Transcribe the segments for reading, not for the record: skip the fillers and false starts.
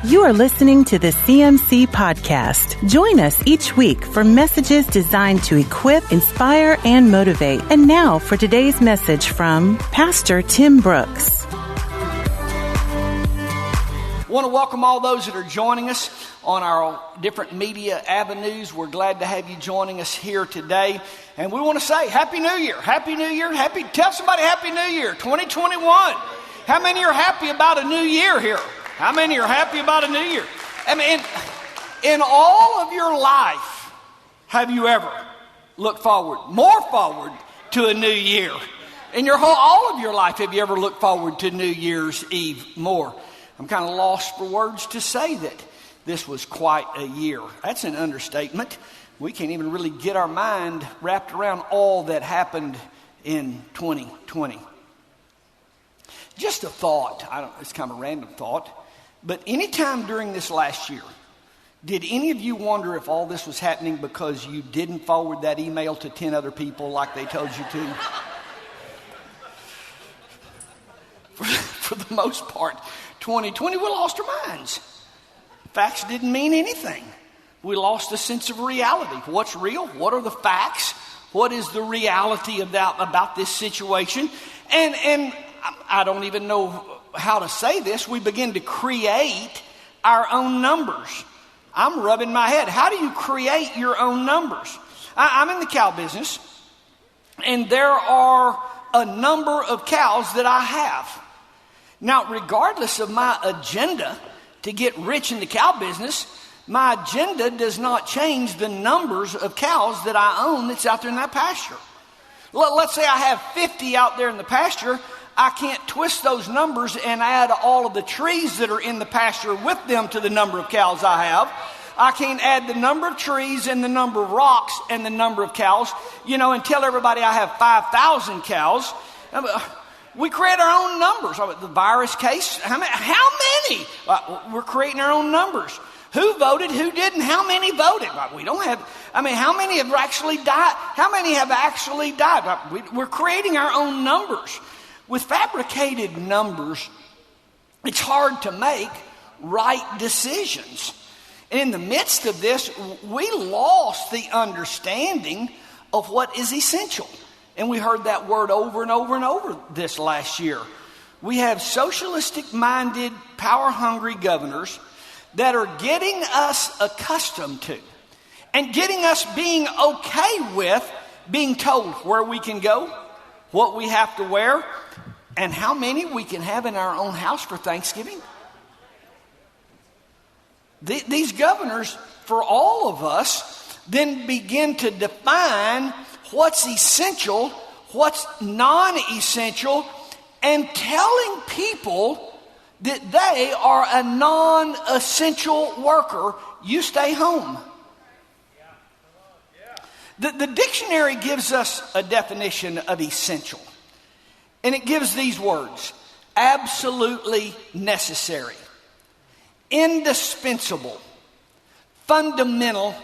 You are listening to the CMC Podcast. Join us each week for messages designed to equip, inspire, and motivate. And now for today's message from Pastor Tim Brooks. I want to welcome all those that are joining us on our different media avenues. We're glad to have you joining us here today. And we want to say Happy New Year. Happy New Year. Tell somebody Happy New Year 2021. How many are happy about a new year here? How many are happy about a new year? I mean, in all of your life, have you ever looked more forward to a new year? In all of your life, have you ever looked forward to New Year's Eve more? I'm kind of lost for words to say that this was quite a year. That's an understatement. We can't even really get our mind wrapped around all that happened in 2020. Just a thought. It's kind of a random thought. But anytime during this last year, did any of you wonder if all this was happening because you didn't forward that email to 10 other people like they told you to? For the most part, 2020, we lost our minds. Facts didn't mean anything. We lost a sense of reality. What's real? What are the facts? What is the reality about this situation? And I don't even know how to say this. We begin to create our own numbers. I'm rubbing my head. How do you create your own numbers? I'm in the cow business, and there are a number of cows that I have. Now, regardless of my agenda to get rich in the cow business, my agenda does not change the numbers of cows that I own that's out there in that pasture. Let's say I have 50 out there in the pasture. I can't twist those numbers and add all of the trees that are in the pasture with them to the number of cows I have. I can't add the number of trees and the number of rocks and the number of cows, and tell everybody I have 5,000 cows. We create our own numbers. The virus case, how many? We're creating our own numbers. Who voted, who didn't, how many voted? We don't have, how many have actually died? How many have actually died? We're creating our own numbers. With fabricated numbers, it's hard to make right decisions. And in the midst of this, we lost the understanding of what is essential. And we heard that word over and over and over this last year. We have socialistic-minded, power-hungry governors that are getting us accustomed to and getting us being okay with being told where we can go, what we have to wear, and how many we can have in our own house for Thanksgiving. These governors, for all of us, then begin to define what's essential, what's non-essential, and telling people that they are a non-essential worker. You stay home. The dictionary gives us a definition of essential. And it gives these words: absolutely necessary, indispensable, fundamental,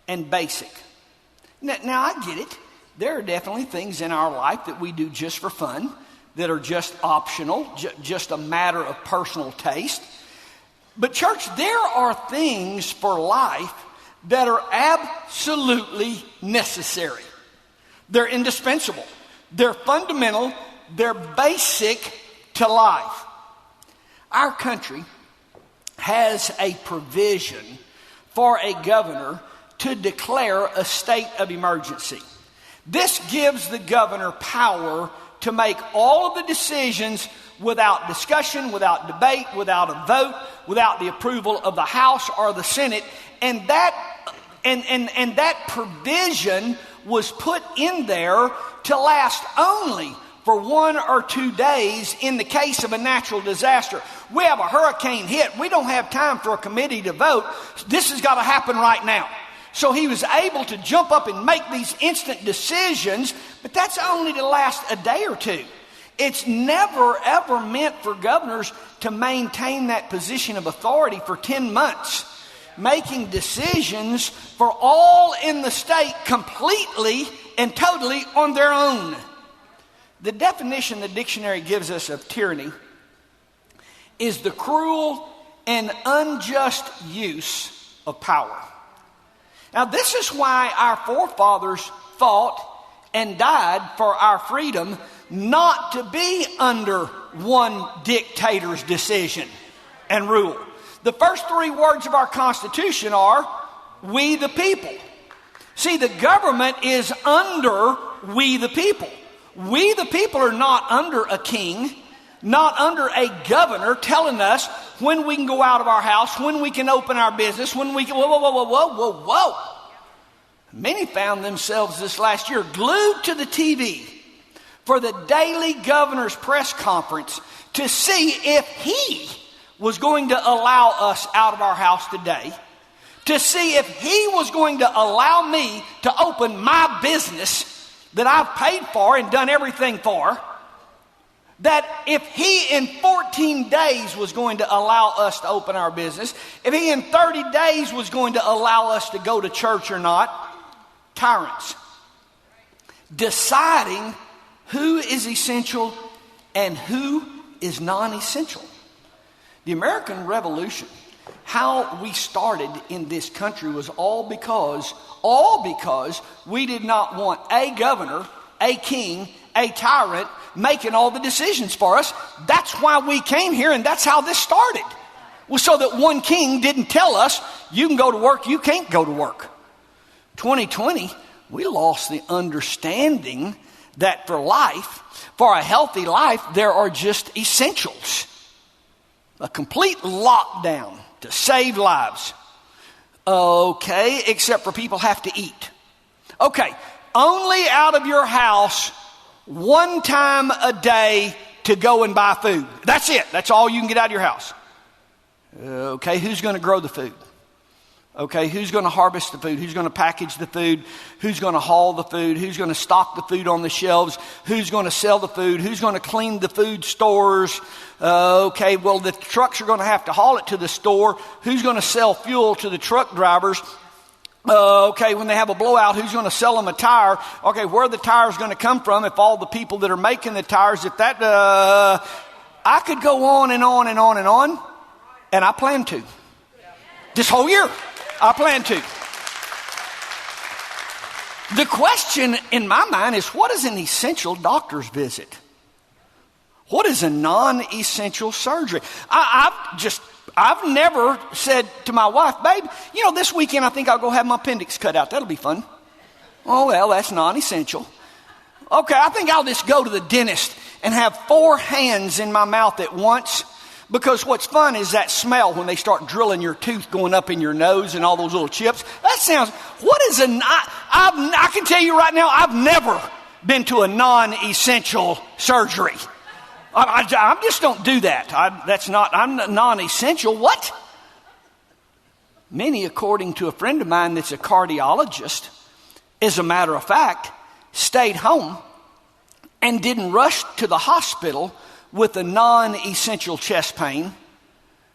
and basic. Now, I get it. There are definitely things in our life that we do just for fun, that are just optional, just a matter of personal taste. But church, there are things for life that are absolutely necessary. They're indispensable. They're fundamental. They're basic to life. Our country has a provision for a governor to declare a state of emergency. This gives the governor power to make all of the decisions without discussion, without debate, without a vote, without the approval of the House or the Senate. And that provision was put in there to last only for 1 or 2 days in the case of a natural disaster. We have a hurricane hit. We don't have time for a committee to vote. This has got to happen right now. So he was able to jump up and make these instant decisions, but that's only to last a day or two. It's never, ever meant for governors to maintain that position of authority for 10 months, making decisions for all in the state completely and totally on their own. The definition the dictionary gives us of tyranny is the cruel and unjust use of power. Now, this is why our forefathers fought and died for our freedom, not to be under one dictator's decision and rule. The first three words of our Constitution are, we the people. See, the government is under we the people. We the people are not under a king, not under a governor telling us when we can go out of our house, when we can open our business, when we can, whoa. Many found themselves this last year glued to the TV for the daily governor's press conference to see if he was going to allow us out of our house today, to see if he was going to allow me to open my business that I've paid for and done everything for, that if he in 14 days was going to allow us to open our business, if he in 30 days was going to allow us to go to church or not. Tyrants. Deciding who is essential and who is non-essential. The American Revolution, how we started in this country was all because we did not want a governor, a king, a tyrant making all the decisions for us. That's why we came here, and that's how this started. Was so that one king didn't tell us, you can go to work, you can't go to work. 2020, we lost the understanding that for life, for a healthy life, there are just essentials. A complete lockdown to save lives. Okay, except for people have to eat. Okay, only out of your house one time a day to go and buy food. That's it. That's all you can get out of your house. Okay, who's going to grow the food? Okay, who's going to harvest the food? Who's going to package the food? Who's going to haul the food? Who's going to stock the food on the shelves? Who's going to sell the food? Who's going to clean the food stores? Okay, well, the trucks are going to have to haul it to the store. Who's going to sell fuel to the truck drivers? Okay, when they have a blowout, who's going to sell them a tire? Okay, where are the tires going to come from if all the people that are making the tires, if that, I could go on and on and on and on, and I plan to. This whole year. I plan to. The question in my mind is, what is an essential doctor's visit? What is a non-essential surgery? I've never said to my wife, babe, this weekend I think I'll go have my appendix cut out. That'll be fun. Oh, well, that's non-essential. Okay, I think I'll just go to the dentist and have 4 hands in my mouth at once. Because what's fun is that smell when they start drilling your tooth going up in your nose and all those little chips. That sounds, I can tell you right now, I've never been to a non-essential surgery. I just don't do that. I'm non-essential. What? Many, according to a friend of mine that's a cardiologist, as a matter of fact, stayed home and didn't rush to the hospital with a non-essential chest pain,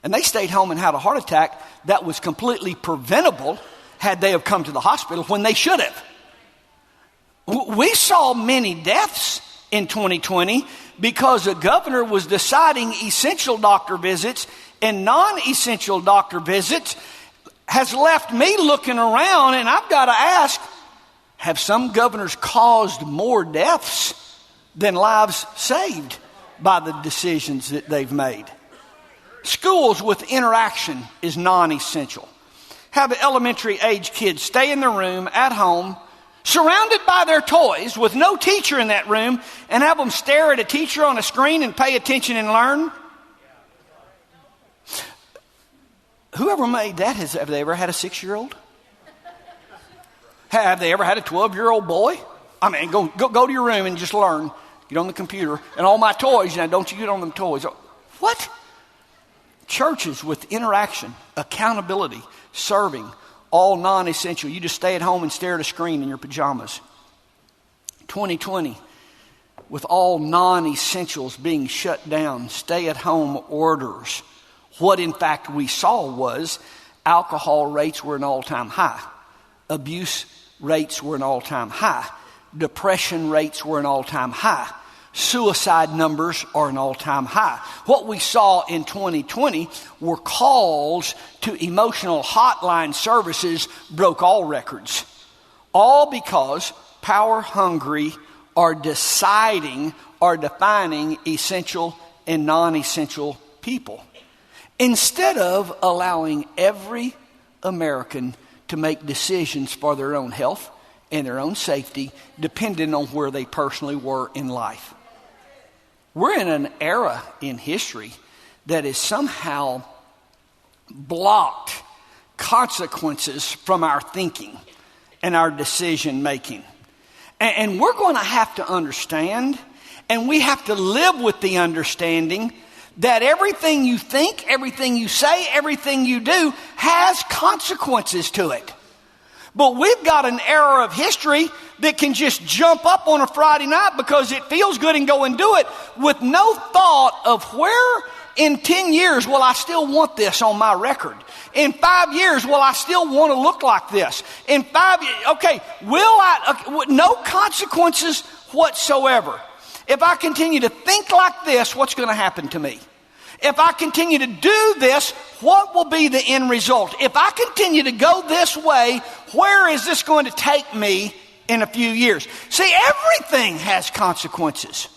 and they stayed home and had a heart attack that was completely preventable had they have come to the hospital when they should have. We saw many deaths in 2020 because a governor was deciding essential doctor visits and non-essential doctor visits has left me looking around, and I've got to ask, have some governors caused more deaths than lives saved by the decisions that they've made? Schools with interaction is non-essential. Have elementary age kids stay in their room at home, surrounded by their toys with no teacher in that room, and have them stare at a teacher on a screen and pay attention and learn? Whoever made that, have they ever had a 6-year-old? Have they ever had a 12-year-old boy? I mean, go to your room and just learn. Get on the computer. And all my toys, now don't you get on them toys. What? Churches with interaction, accountability, serving, all non-essential. You just stay at home and stare at a screen in your pajamas. 2020, with all non-essentials being shut down, stay-at-home orders. What in fact we saw was alcohol rates were an all-time high. Abuse rates were an all-time high. Depression rates were an all-time high. Suicide numbers are an all-time high. What we saw in 2020 were calls to emotional hotline services broke all records. All because power-hungry are deciding or defining essential and non-essential people, instead of allowing every American to make decisions for their own health and their own safety, depending on where they personally were in life. We're in an era in history that has somehow blocked consequences from our thinking and our decision making. And we're going to have to understand, and we have to live with the understanding that everything you think, everything you say, everything you do has consequences to it. But we've got an era of history that can just jump up on a Friday night because it feels good and go and do it with no thought of where in 10 years will I still want this on my record? In 5 years, will I still want to look like this? In 5 years, okay, no consequences whatsoever. If I continue to think like this, what's going to happen to me? If I continue to do this, what will be the end result? If I continue to go this way, where is this going to take me in a few years? See, everything has consequences.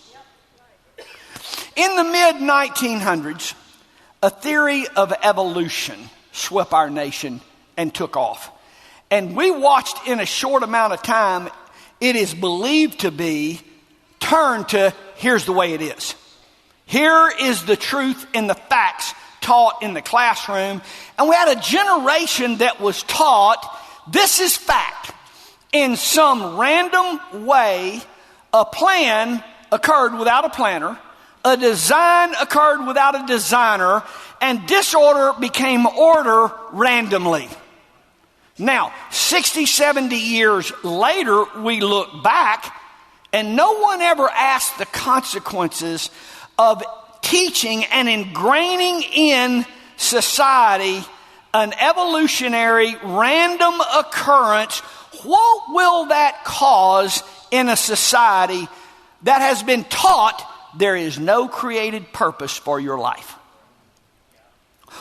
In the mid-1900s, a theory of evolution swept our nation and took off. And we watched in a short amount of time, it is believed to be turned to, here's the way it is. Here is the truth and the facts taught in the classroom. And we had a generation that was taught, this is fact. In some random way, a plan occurred without a planner, a design occurred without a designer, and disorder became order randomly. Now, 60, 70 years later, we look back, and no one ever asked the consequences of teaching and ingraining in society an evolutionary random occurrence. What will that cause in a society that has been taught there is no created purpose for your life?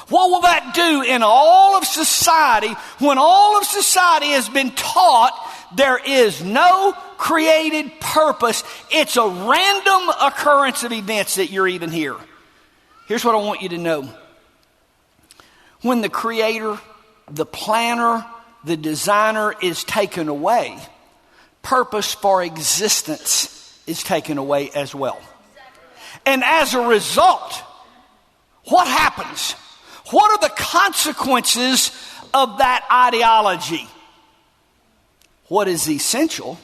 What will that do in all of society when all of society has been taught there is no created purpose? It's a random occurrence of events that you're even here. Here's what I want you to know. When the creator, the planner, the designer is taken away, purpose for existence is taken away as well. And as a result, what happens? What are the consequences of that ideology? What is essential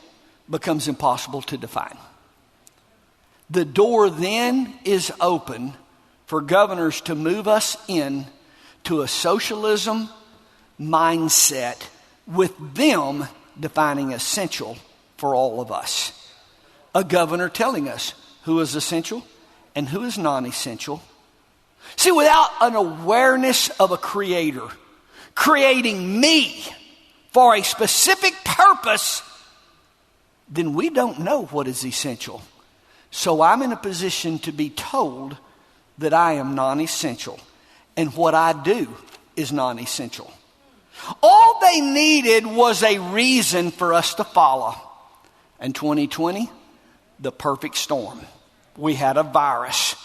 becomes impossible to define. The door then is open for governors to move us in to a socialism mindset with them defining essential for all of us. A governor telling us who is essential and who is non-essential. See, without an awareness of a creator creating me for a specific purpose, then we don't know what is essential. So I'm in a position to be told that I am non-essential, and what I do is non-essential. All they needed was a reason for us to follow. And 2020, the perfect storm. We had a virus.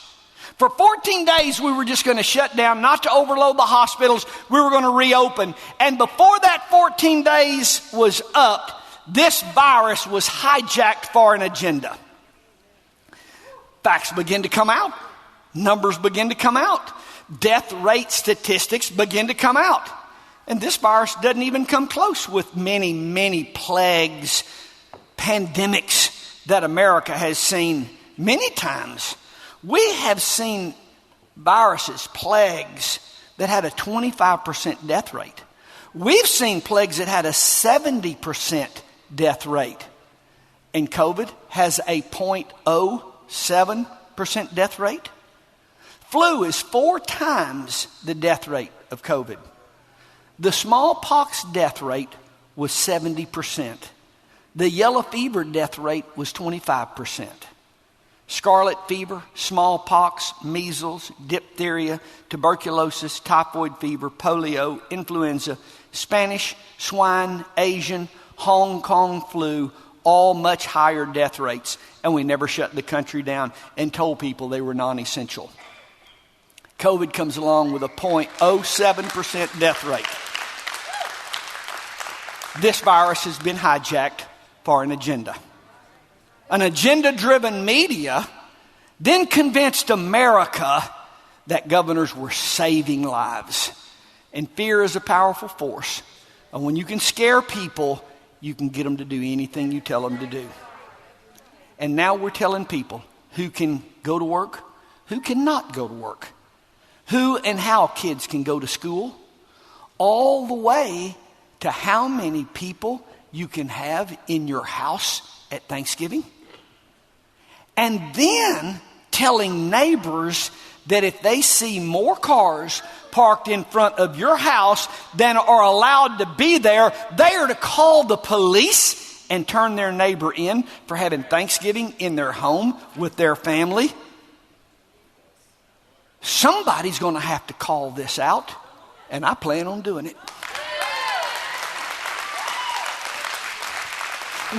For 14 days, we were just going to shut down, not to overload the hospitals. We were going to reopen. And before that 14 days was up, this virus was hijacked for an agenda. Facts begin to come out. Numbers begin to come out. Death rate statistics begin to come out. And this virus doesn't even come close with many, many plagues, pandemics that America has seen many times. We have seen viruses, plagues that had a 25% death rate. We've seen plagues that had a 70% death rate. And COVID has a 0.07% death rate. Flu is 4 times the death rate of COVID. The smallpox death rate was 70%. The yellow fever death rate was 25%. scarlet fever, smallpox, measles, diphtheria, tuberculosis, typhoid fever, polio, influenza, Spanish, swine, Asian, Hong Kong flu, all much higher death rates. And we never shut the country down and told people they were non-essential. COVID comes along with a 0.07% death rate. This virus has been hijacked for an agenda. An agenda-driven media then convinced America that governors were saving lives. And fear is a powerful force. And when you can scare people, you can get them to do anything you tell them to do. And now we're telling people who can go to work, who cannot go to work, who and how kids can go to school, all the way to how many people you can have in your house at Thanksgiving. And then telling neighbors that if they see more cars parked in front of your house than are allowed to be there, they are to call the police and turn their neighbor in for having Thanksgiving in their home with their family. Somebody's going to have to call this out, and I plan on doing it.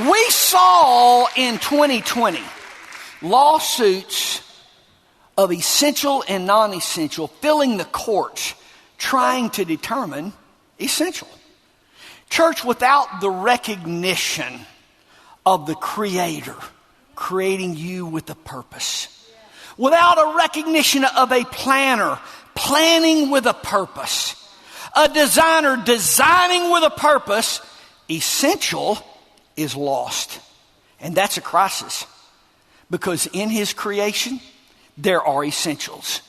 We saw in 2020 lawsuits of essential and non-essential filling the courts trying to determine essential. Church, without the recognition of the Creator creating you with a purpose, without a recognition of a planner planning with a purpose, a designer designing with a purpose, essential is lost. And that's a crisis. Because in His creation, there are essentials.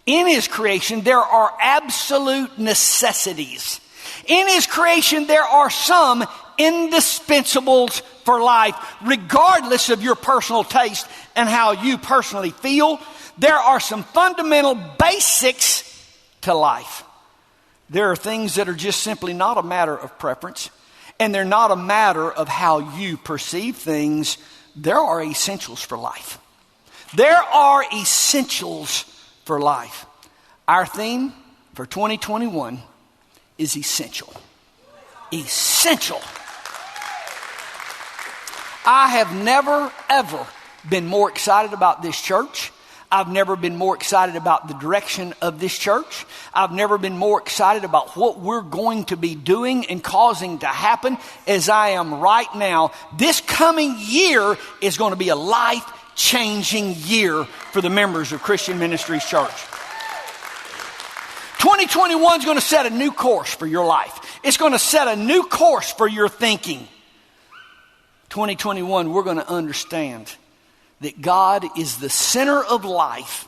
In His creation, there are absolute necessities. In His creation, there are some indispensables for life, regardless of your personal taste and how you personally feel. There are some fundamental basics to life. There are things that are just simply not a matter of preference, and they're not a matter of how you perceive things. There are essentials for life. There are essentials for life. Our theme for 2021 is essential. Essential. I have never, ever been more excited about this church. I've never been more excited about the direction of this church. I've never been more excited about what we're going to be doing and causing to happen as I am right now. This coming year is going to be a life-changing year for the members of Christian Ministries Church. 2021 is going to set a new course for your life. It's going to set a new course for your thinking. 2021, we're going to understand that God is the center of life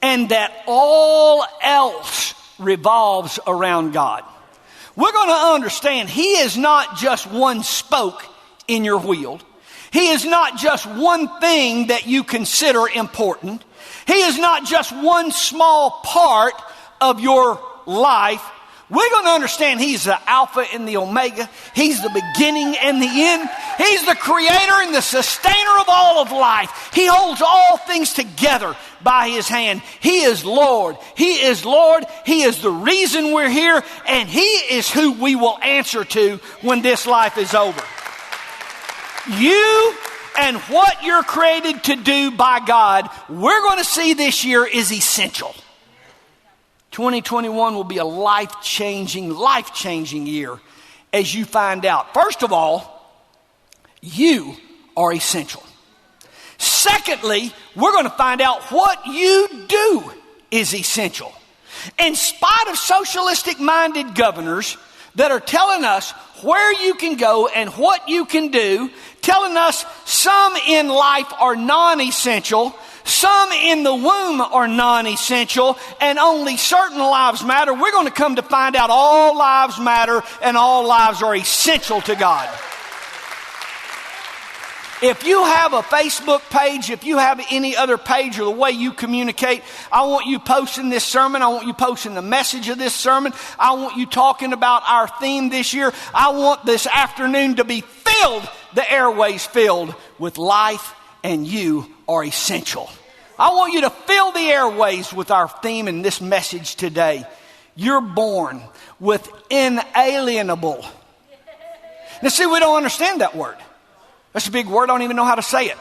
and that all else revolves around God. We're going to understand He is not just one spoke in your wheel. He is not just one thing that you consider important. He is not just one small part of your life. We're going to understand He's the Alpha and the Omega. He's the beginning and the end. He's the creator and the sustainer of all of life. He holds all things together by His hand. He is Lord. He is Lord. He is the reason we're here, and He is who we will answer to when this life is over. You and what you're created to do by God, we're going to see this year is essential. 2021 will be a life-changing year as you find out. First of all, you are essential. Secondly, we're going to find out what you do is essential. In spite of socialistic-minded governors that are telling us where you can go and what you can do, telling us some in life are non-essential, some in the womb are non-essential, and only certain lives matter. We're going to come to find out all lives matter and all lives are essential to God. If you have a Facebook page, if you have any other page or the way you communicate, I want you posting this sermon. I want you posting the message of this sermon. I want you talking about our theme this year. I want this afternoon to be filled, the airways filled with life, and you are essential. I want you to fill the airways with our theme in this message today. You're born with inalienable. Now see, we don't understand that word. That's a big word. I don't even know how to say it.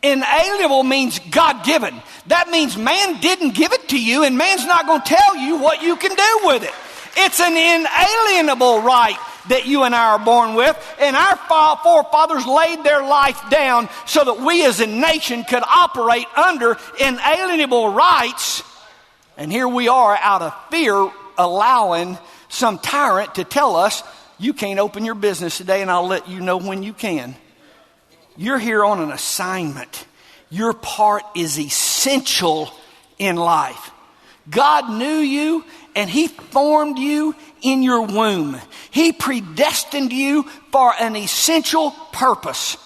Inalienable means God-given. That means man didn't give it to you, and man's not going to tell you what you can do with it. It's an inalienable right that you and I are born with, and our forefathers laid their life down so that we as a nation could operate under inalienable rights. And here we are, out of fear, allowing some tyrant to tell us, you can't open your business today, and I'll let you know when you can. You're here on an assignment. Your part is essential in life. God knew you, and He formed you in your womb. He predestined you for an essential purpose.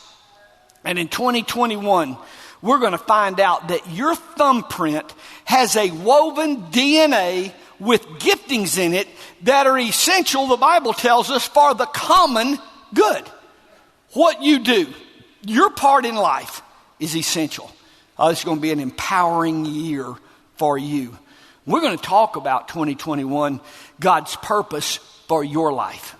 And in 2021, we're going to find out that your thumbprint has a woven DNA with giftings in it that are essential, the Bible tells us, for the common good. What you do, your part in life is essential. This is going to be an empowering year for you. We're going to talk about 2021, God's purpose for your life,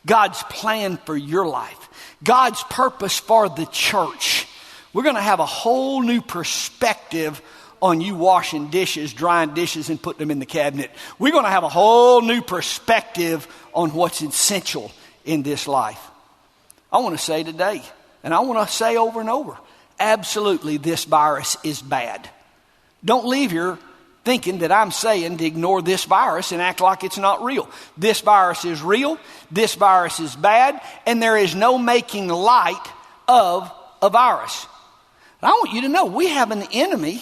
God's plan for your life, God's purpose for the church. We're going to have a whole new perspective on you washing dishes, drying dishes, and putting them in the cabinet. We're going to have a whole new perspective on what's essential in this life. I want to say today, and I want to say over and over, absolutely this virus is bad. Don't leave here thinking that I'm saying to ignore this virus and act like it's not real. This virus is real, this virus is bad, and there is no making light of a virus. And I want you to know we have an enemy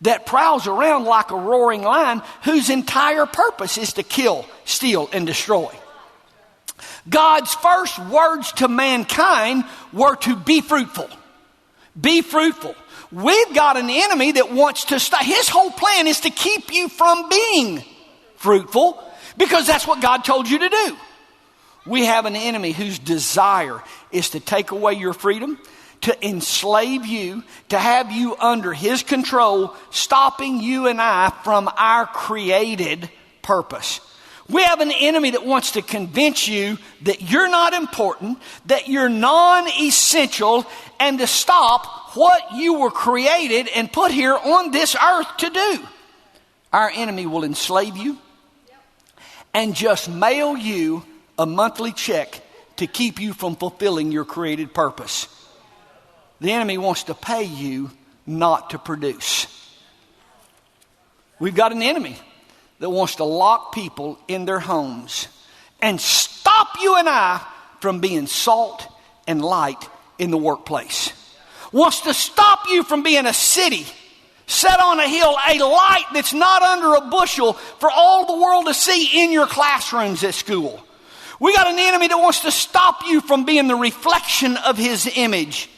that prowls around like a roaring lion whose entire purpose is to kill, steal, and destroy. God's first words to mankind were to be fruitful. Be fruitful. We've got an enemy that wants to stop. His whole plan is to keep you from being fruitful because that's what God told you to do. We have an enemy whose desire is to take away your freedom, to enslave you, to have you under his control, stopping you and I from our created purpose. We have an enemy that wants to convince you that you're not important, that you're non-essential, and to stop what you were created and put here on this earth to do. Our enemy will enslave you and just mail you a monthly check to keep you from fulfilling your created purpose. The enemy wants to pay you not to produce. We've got an enemy that wants to lock people in their homes and stop you and I from being salt and light in the workplace. Wants to stop you from being a city set on a hill, a light that's not under a bushel for all the world to see in your classrooms at school. We got an enemy that wants to stop you from being the reflection of his image.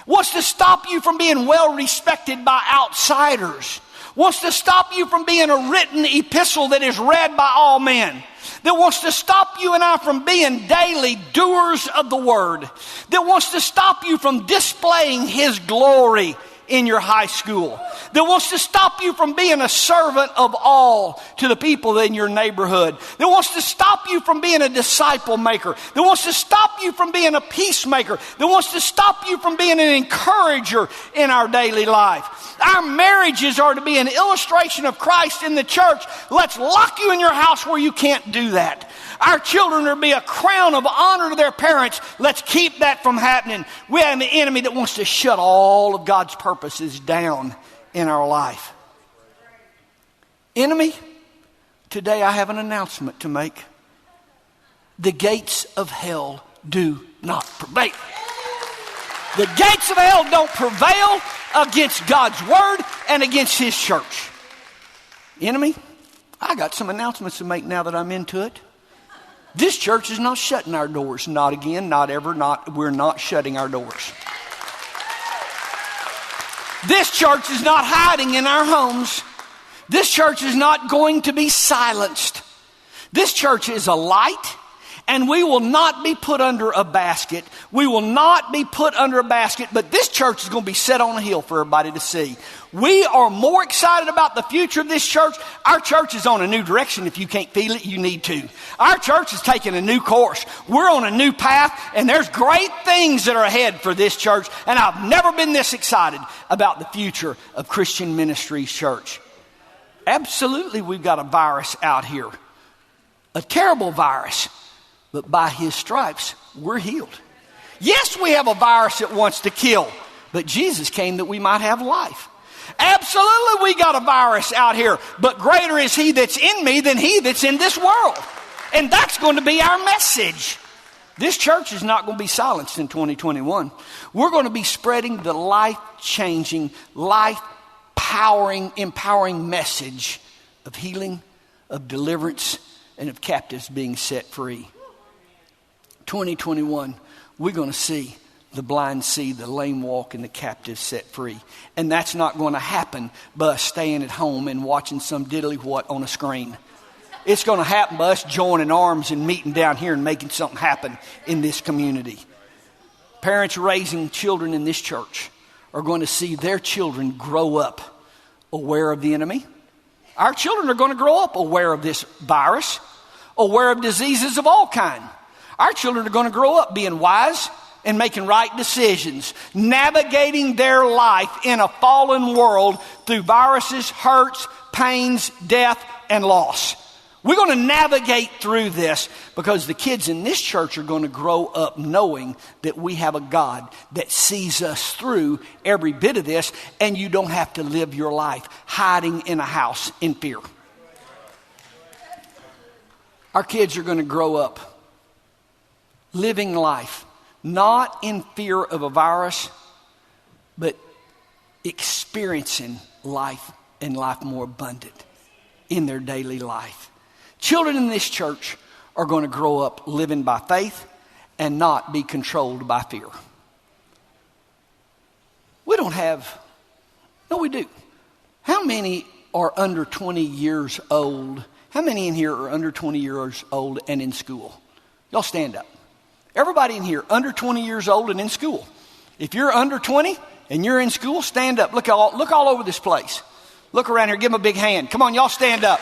Wants to stop you from being well respected by outsiders. Wants to stop you from being a written epistle that is read by all men. That wants to stop you and I from being daily doers of the word. That wants to stop you from displaying his glory in your high school. That wants to stop you from being a servant of all to the people in your neighborhood. That wants to stop you from being a disciple maker. That wants to stop you from being a peacemaker. That wants to stop you from being an encourager in our daily life. Our marriages are to be an illustration of Christ in the church. Let's lock you in your house where you can't do that. Our children are to be a crown of honor to their parents. Let's keep that from happening. We have an enemy that wants to shut all of God's purposes down in our life. Enemy, today I have an announcement to make. The gates of hell do not prevail. The gates of hell don't prevail against God's word and against his church. Enemy, I got some announcements to make now that I'm into it. This church is not shutting our doors. Not again, not ever, we're not shutting our doors. This church is not hiding in our homes. This church is not going to be silenced. This church is a light And we will not be put under a basket. We will not be put under a basket, but this church is going to be set on a hill for everybody to see. We are more excited about the future of this church. Our church is on a new direction. If you can't feel it, you need to. Our church is taking a new course. We're on a new path, and there's great things that are ahead for this church. And I've never been this excited about the future of Christian Ministries Church. Absolutely, we've got a virus out here. A terrible virus. But by his stripes, we're healed. Yes, we have a virus that wants to kill, but Jesus came that we might have life. Absolutely, we got a virus out here, but greater is he that's in me than he that's in this world. And that's going to be our message. This church is not going to be silenced in 2021. We're going to be spreading the life-changing, life-powering, empowering message of healing, of deliverance, and of captives being set free. 2021, we're going to see the blind see, the lame walk, and the captive set free. And that's not going to happen by us staying at home and watching some diddly what on a screen. It's going to happen by us joining arms and meeting down here and making something happen in this community. Parents raising children in this church are going to see their children grow up aware of the enemy. Our children are going to grow up aware of this virus, aware of diseases of all kinds. Our children are going to grow up being wise and making right decisions, navigating their life in a fallen world through viruses, hurts, pains, death, and loss. We're going to navigate through this because the kids in this church are going to grow up knowing that we have a God that sees us through every bit of this, and you don't have to live your life hiding in a house in fear. Our kids are going to grow up living life, not in fear of a virus, but experiencing life and life more abundant in their daily life. Children in this church are going to grow up living by faith and not be controlled by fear. We do. How many are under 20 years old? How many in here are under 20 years old and in school? Y'all stand up. Everybody in here under 20 years old and in school. If you're under 20 and you're in school, stand up. Look all over this place. Look around here. Give them a big hand. Come on, y'all stand up.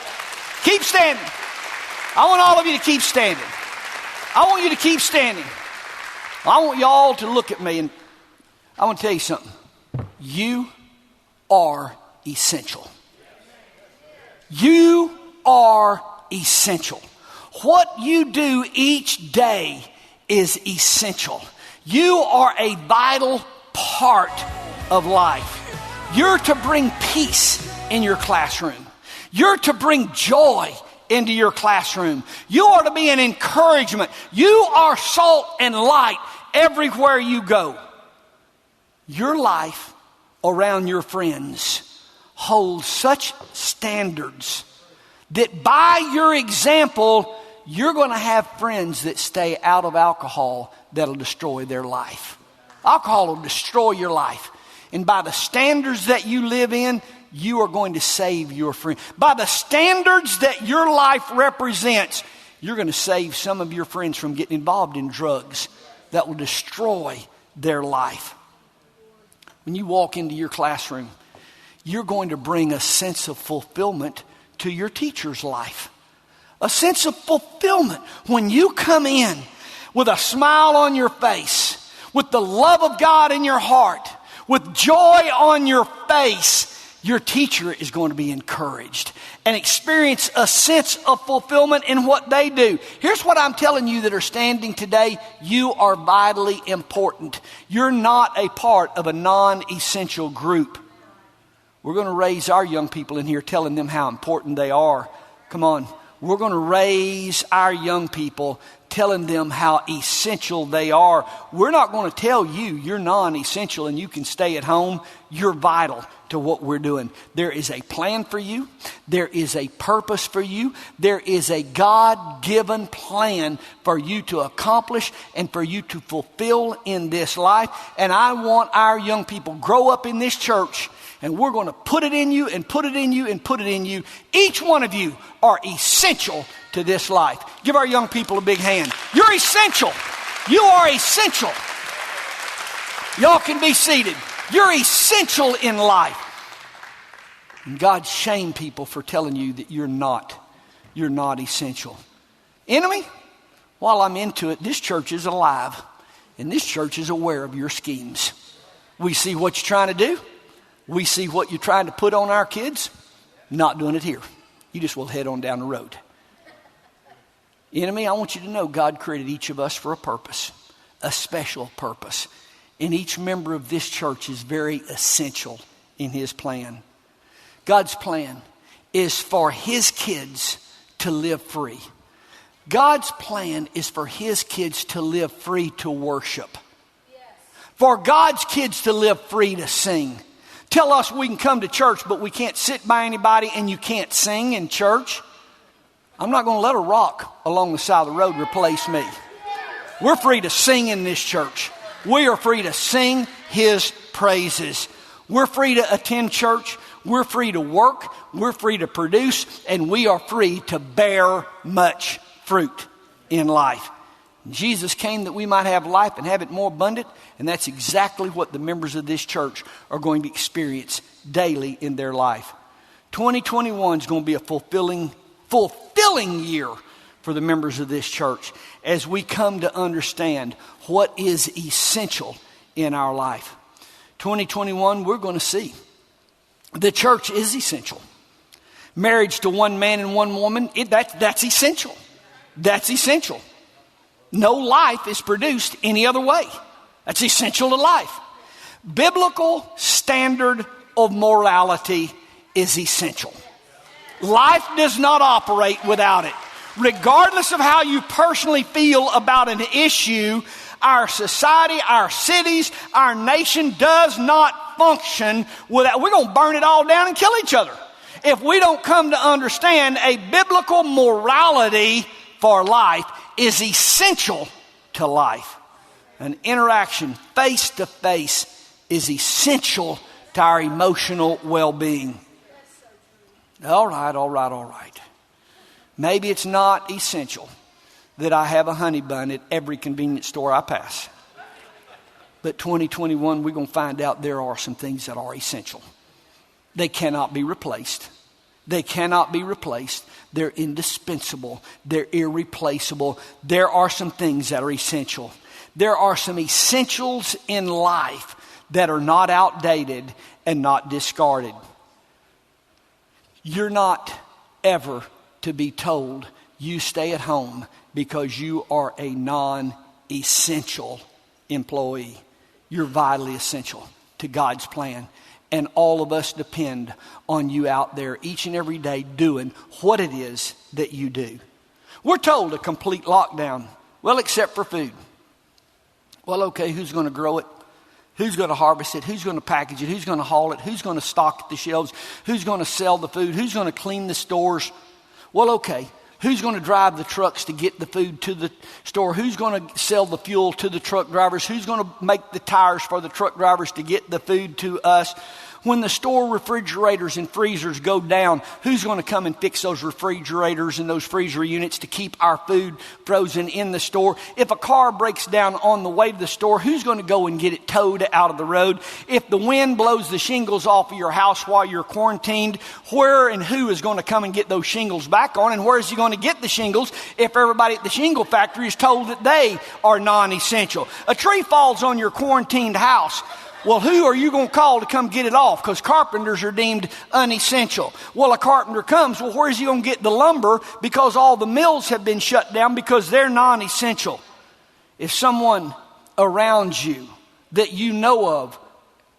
Keep standing. I want all of you to keep standing. I want you to keep standing. I want y'all to look at me, and I want to tell you something. You are essential. You are essential. What you do each day is essential. You are a vital part of life. You're to bring peace in your classroom. You're to bring joy into your classroom. You are to be an encouragement. You are salt and light everywhere you go. Your life around your friends holds such standards that by your example, you're going to have friends that stay out of alcohol that'll destroy their life. Alcohol will destroy your life. And by the standards that you live in, you are going to save your friend. By the standards that your life represents, you're going to save some of your friends from getting involved in drugs that will destroy their life. When you walk into your classroom, you're going to bring a sense of fulfillment to your teacher's life. A sense of fulfillment when you come in with a smile on your face, with the love of God in your heart, with joy on your face. Your teacher is going to be encouraged and experience a sense of fulfillment in what they do. Here's what I'm telling you that are standing today. You are vitally important. You're not a part of a non-essential group. We're going to raise our young people in here telling them how important they are. Come on. We're going to raise our young people telling them how essential they are. We're not going to tell you you're non-essential and you can stay at home. You're vital to what we're doing. There is a plan for you. There is a purpose for you. There is a God-given plan for you to accomplish and for you to fulfill in this life. And I want our young people grow up in this church, and we're going to put it in you and put it in you and put it in you. Each one of you are essential to this life. Give our young people a big hand. You're essential. You are essential. Y'all can be seated. You're essential in life. And God shamed people for telling you that you're not essential. Enemy, while I'm into it, this church is alive. And this church is aware of your schemes. We see what you're trying to do. We see what you're trying to put on our kids. Not doing it here. You just will head on down the road. Enemy, I want you to know God created each of us for a purpose, a special purpose. And each member of this church is very essential in His plan. God's plan is for His kids to live free. God's plan is for His kids to live free to worship. Yes. For God's kids to live free to sing. Tell us we can come to church, but we can't sit by anybody and you can't sing in church. I'm not going to let a rock along the side of the road replace me. We're free to sing in this church. We are free to sing His praises. We're free to attend church. We're free to work. We're free to produce. And we are free to bear much fruit in life. Jesus came that we might have life and have it more abundant. And that's exactly what the members of this church are going to experience daily in their life. 2021 is going to be a fulfilling year for the members of this church as we come to understand what is essential in our life. 2021, we're going to see the church is essential. Marriage to one man and one woman, that's essential. That's essential. No life is produced any other way. That's essential to life. Biblical standard of morality is essential. Life does not operate without it. Regardless of how you personally feel about an issue, our society, our cities, our nation does not function without. We're going to burn it all down and kill each other if we don't come to understand a biblical morality for life is essential to life. An interaction face to face is essential to our emotional well-being. All right. Maybe it's not essential that I have a honey bun at every convenience store I pass. But 2021, we're going to find out there are some things that are essential. They cannot be replaced. They cannot be replaced. They're indispensable. They're irreplaceable. There are some things that are essential. There are some essentials in life that are not outdated and not discarded. You're not ever to be told you stay at home because you are a non-essential employee. You're vitally essential to God's plan. And all of us depend on you out there each and every day doing what it is that you do. We're told a complete lockdown. Well, except for food. Well, okay, who's going to grow it? Who's going to harvest it? Who's going to package it? Who's going to haul it? Who's going to stock the shelves? Who's going to sell the food? Who's going to clean the stores? Well, okay, who's going to drive the trucks to get the food to the store? Who's going to sell the fuel to the truck drivers? Who's going to make the tires for the truck drivers to get the food to us? When the store refrigerators and freezers go down, who's going to come and fix those refrigerators and those freezer units to keep our food frozen in the store? If a car breaks down on the way to the store, who's going to go and get it towed out of the road? If the wind blows the shingles off of your house while you're quarantined, where and who is going to come and get those shingles back on? And where is he going to get the shingles if everybody at the shingle factory is told that they are non-essential? A tree falls on your quarantined house. Well, who are you going to call to come get it off? Because carpenters are deemed unessential. Well, a carpenter comes. Well, where is he going to get the lumber? Because all the mills have been shut down because they're non-essential. If someone around you that you know of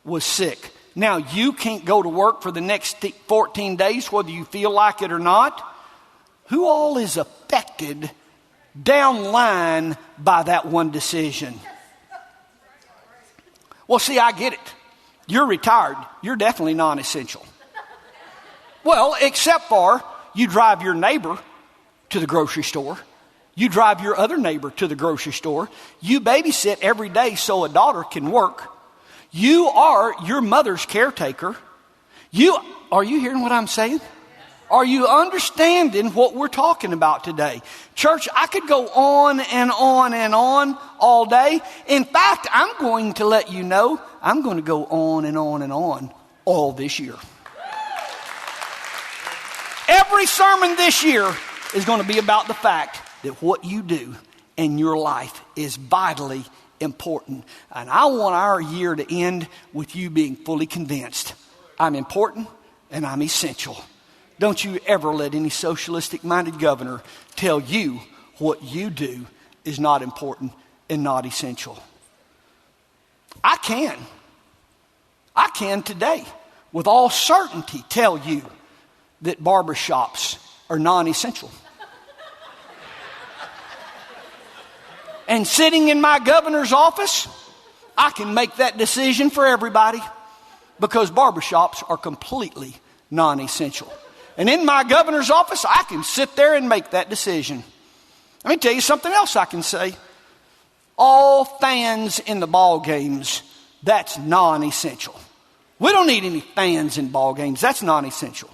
was sick, now you can't go to work for the next 14 days, whether you feel like it or not. Who all is affected down the line by that one decision? Well, see, I get it. You're retired. You're definitely non-essential. Well, except for you drive your neighbor to the grocery store. You drive your other neighbor to the grocery store. You babysit every day so a daughter can work. You are your mother's caretaker. Are you hearing what I'm saying? Are you understanding what we're talking about today? Church, I could go on and on and on all day. In fact, I'm going to let you know, I'm going to go on and on and on all this year. Every sermon this year is going to be about the fact that what you do in your life is vitally important. And I want our year to end with you being fully convinced. I'm important and I'm essential. Don't you ever let any socialistic-minded governor tell you what you do is not important and not essential. I can today with all certainty tell you that barbershops are non-essential. And sitting in my governor's office, I can make that decision for everybody because barbershops are completely non-essential. And in my governor's office, I can sit there and make that decision. Let me tell you something else I can say. All fans in the ball games, that's non-essential. We don't need any fans in ball games. That's non-essential.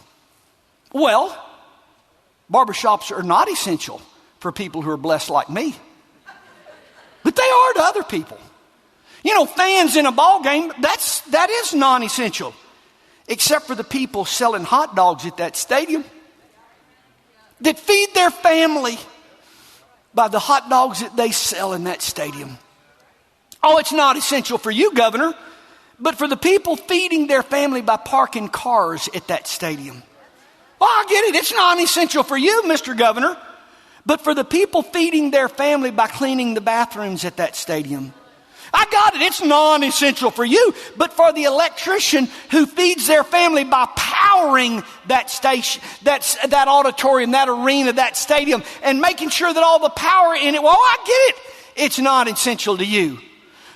Well, barbershops are not essential for people who are blessed like me. But they are to other people. You know, fans in a ball game, that is non-essential. Except for the people selling hot dogs at that stadium that feed their family by the hot dogs that they sell in that stadium. Oh, it's not essential for you, Governor, but for the people feeding their family by parking cars at that stadium. Well, I get it. It's non-essential for you, Mr. Governor, but for the people feeding their family by cleaning the bathrooms at that stadium. I got it. It's non-essential for you, but for the electrician who feeds their family by powering that station, that auditorium, that arena, that stadium, and making sure that all the power in it, well, I get it. It's not essential to you.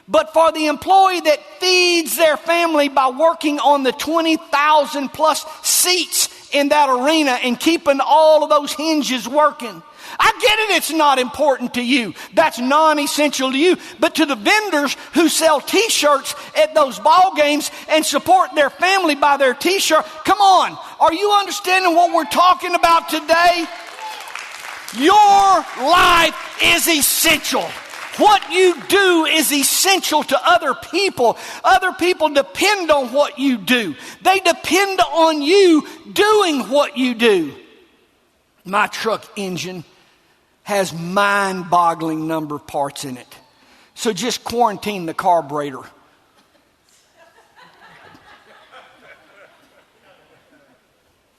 But for the employee that feeds their family by working on the 20,000 plus seats in that arena and keeping all of those hinges working, I get it, it's not important to you. That's non-essential to you. But to the vendors who sell t-shirts at those ball games and support their family by their t-shirt, come on, are you understanding what we're talking about today? Your life is essential. What you do is essential to other people. Other people depend on what you do. They depend on you doing what you do. My truck engine has mind-boggling number of parts in it. So just quarantine the carburetor.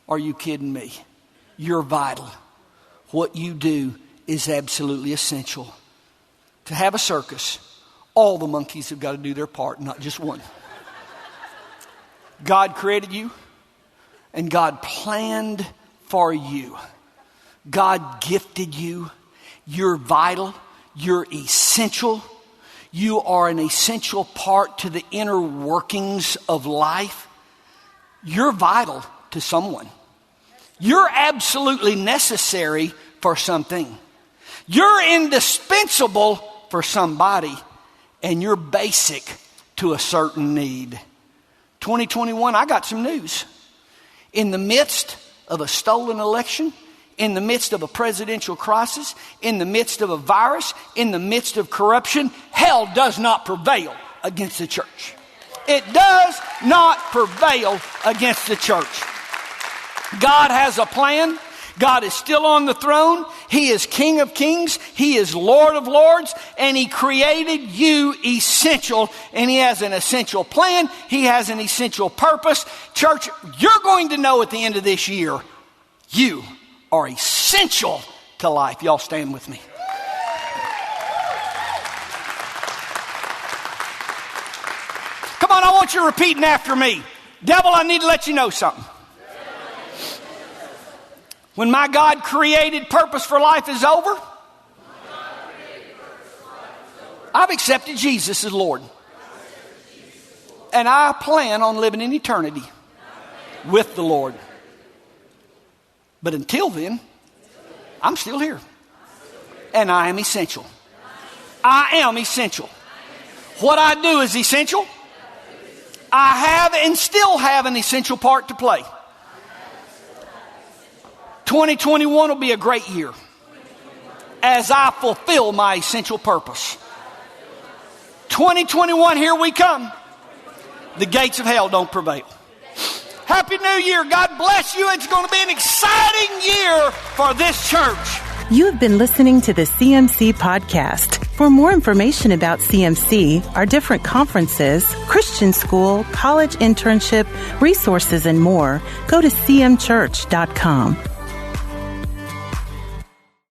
Are you kidding me? You're vital. What you do is absolutely essential. To have a circus, all the monkeys have got to do their part, not just one. God created you, and God planned for you. God gifted you. You're vital. You're essential. You are an essential part to the inner workings of life. You're vital to someone. You're absolutely necessary for something. You're indispensable for somebody. And you're basic to a certain need. 2021, I got some news. In the midst of a stolen election, in the midst of a presidential crisis, in the midst of a virus, in the midst of corruption, hell does not prevail against the church. It does not prevail against the church. God has a plan. God is still on the throne. He is King of Kings. He is Lord of Lords. And He created you essential. And He has an essential plan. He has an essential purpose. Church, you're going to know at the end of this year, you are essential to life. Y'all stand with me. Come on, I want you repeating after me. Devil, I need to let you know something. When my God created purpose for life is over, I've accepted Jesus as Lord. And I plan on living in eternity with the Lord. But until then, I'm still here. And I am essential. I am essential. What I do is essential. I have and still have an essential part to play. 2021 will be a great year as I fulfill my essential purpose. 2021, here we come. The gates of hell don't prevail. Happy New Year. God bless you. It's going to be an exciting year for this church. You have been listening to the CMC Podcast. For more information about CMC, our different conferences, Christian school, college internship, resources, and more, go to cmchurch.com.